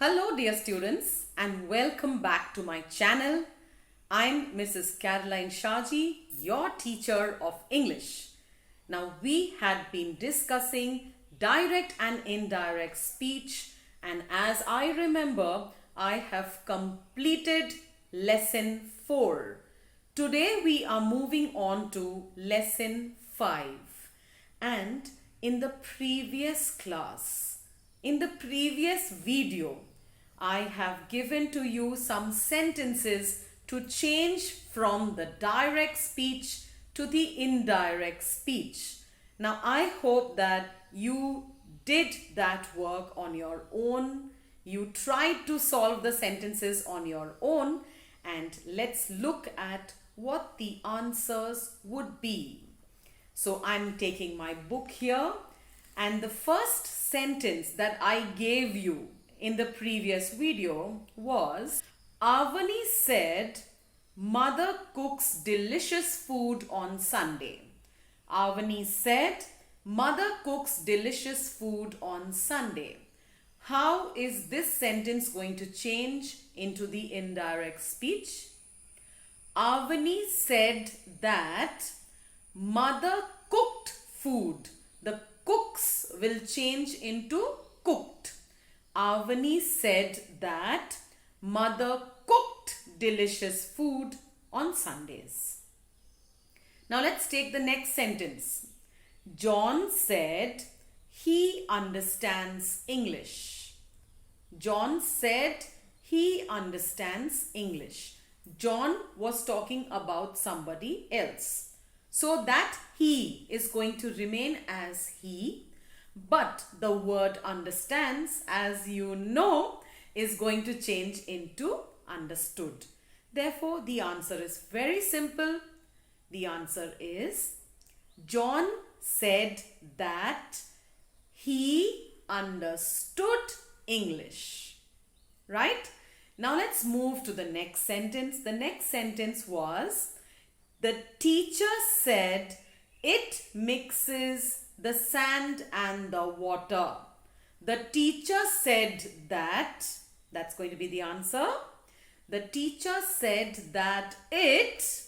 Hello dear students and welcome back to my channel. I'm Mrs. Caroline Shaji, your teacher of English. Now we had been discussing direct and indirect speech, and as I remember, I have completed lesson 4. Today we are moving on to lesson 5, and in the previous class, in the previous video, I have given to you some sentences to change from the direct speech to the indirect speech. Now, I hope that you did that work on your own. You tried to solve the sentences on your own, and let's look at what the answers would be. So, I'm taking my book here, and the first sentence that I gave you in the previous video was, Avani said, "Mother cooks delicious food on Sunday." Avani said, "Mother cooks delicious food on Sunday." How is this sentence going to change into the indirect speech? Avani said that mother cooked food. The cooks will change into cooked. Avani said that mother cooked delicious food on Sundays. Now let's take the next sentence. John said he understands English. John said he understands English. John was talking about somebody else. So that he is going to remain as he, but the word understands, as you know, is going to change into understood. Therefore, the answer is very simple. The answer is John said that he understood English. Right? Now let's move to the next sentence. The next sentence was, the teacher said it mixes the sand and the water. The teacher said that, that's going to be the answer. The teacher said that it,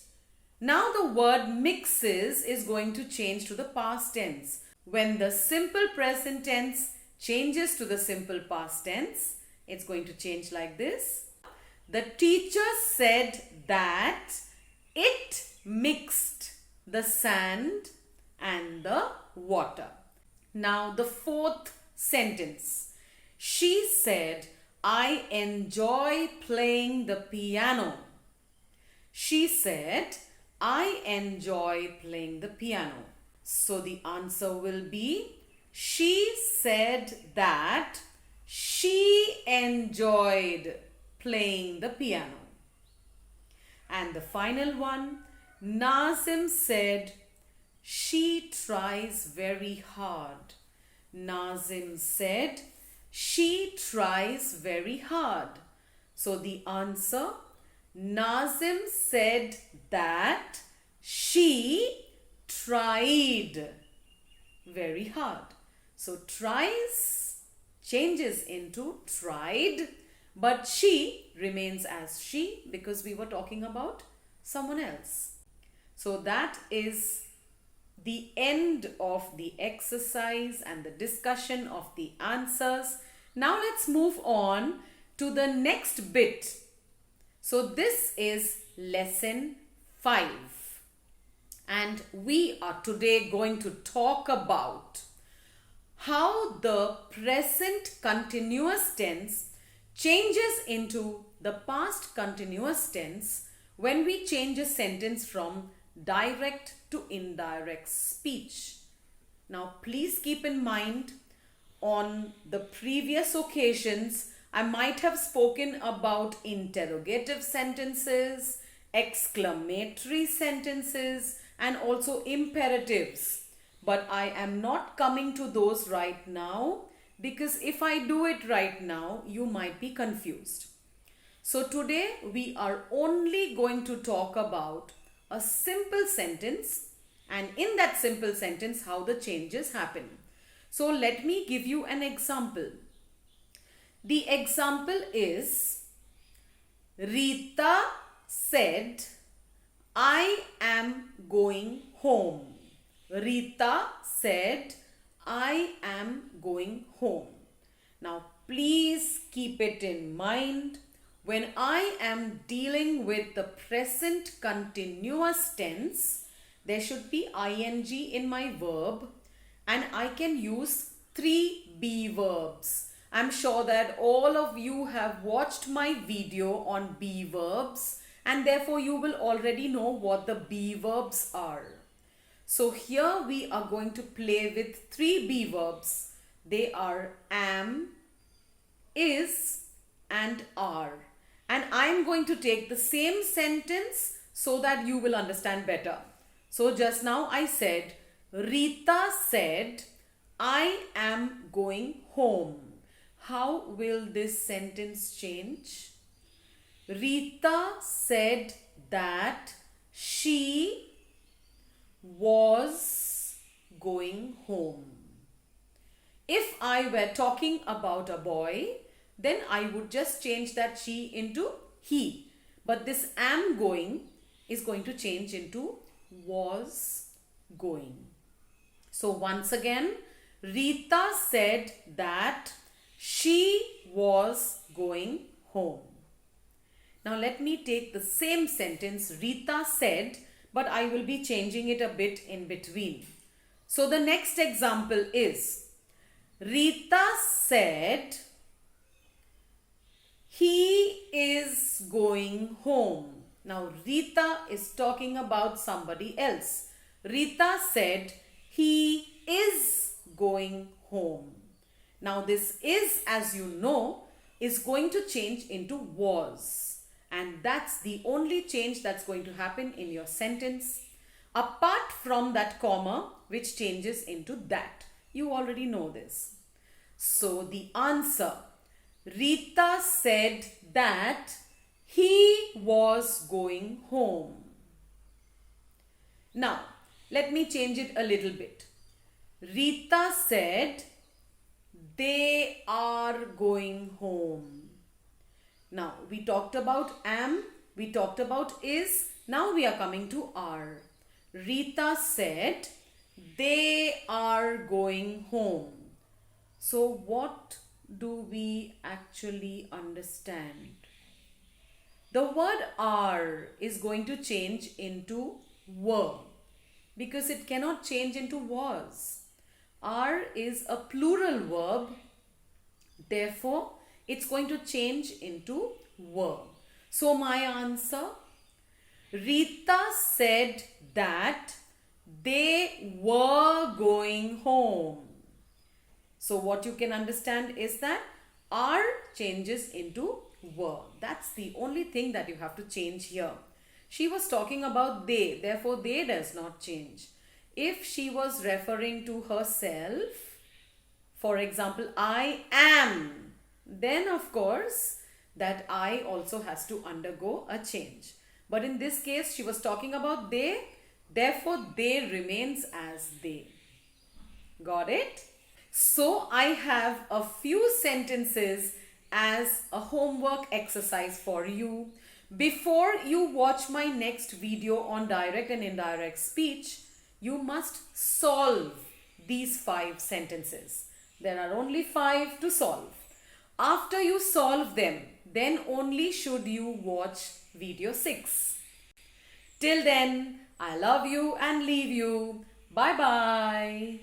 now the word mixes is going to change to the past tense. When the simple present tense changes to the simple past tense, it's going to change like this. The teacher said that it mixed the sand and the water. Now the fourth sentence. She said, "I enjoy playing the piano." She said, "I enjoy playing the piano." So the answer will be, she said that she enjoyed playing the piano. And the final one, Nazim said, "She tries very hard." Nazim said, "She tries very hard." So the answer, Nazim said that she tried very hard. So tries changes into tried, but she remains as she because we were talking about someone else. So that is the end of the exercise and the discussion of the answers. Now let's move on to the next bit. So this is lesson 5. And we are today going to talk about how the present continuous tense changes into the past continuous tense when we change a sentence from direct to indirect speech. Now please keep in mind, on the previous occasions I might have spoken about interrogative sentences, exclamatory sentences, and also imperatives. But I am not coming to those right now, because if I do it right now, you might be confused. So today we are only going to talk about a simple sentence, and in that simple sentence how the changes happen. So let me give you an example. The example is Rita said, I am going home. Rita said, I am going home. Now, please keep it in mind. When I am dealing with the present continuous tense, there should be ing in my verb and I can use 3 be verbs. I'm sure that all of you have watched my video on be verbs and therefore you will already know what the be verbs are. So here we are going to play with 3 be verbs. They are am, is and are. And I'm going to take the same sentence so that you will understand better. So just now I said, Rita said, I am going home. How will this sentence change? Rita said that she was going home. If I were talking about a boy, then I would just change that she into he. But this am going is going to change into was going. So once again, Rita said that she was going home. Now let me take the same sentence, Rita said, but I will be changing it a bit in between. So the next example is, Rita said, he is going home. Now Rita is talking about somebody else. Rita said, he is going home. Now this is, as you know, is going to change into was. And that's the only change that's going to happen in your sentence. Apart from that comma, which changes into that. You already know this. So the answer, Rita said that he was going home. Now, let me change it a little bit. Rita said, they are going home. Now, we talked about am, we talked about is, now we are coming to are. Rita said, they are going home. So, what do we actually understand? The word are is going to change into were because it cannot change into was. Are is a plural verb, therefore it's going to change into were. So my answer, Rita said that they were going home. So what you can understand is that are changes into were. That's the only thing that you have to change here. She was talking about they, therefore they does not change. If she was referring to herself, for example, I am, then of course that I also has to undergo a change. But in this case, she was talking about they, therefore they remains as they. Got it? So I have a few sentences as a homework exercise for you. Before you watch my next video on direct and indirect speech, you must solve these 5 sentences. There are only 5 to solve. After you solve them, then only should you watch video 6. Till then, I love you and leave you. Bye bye.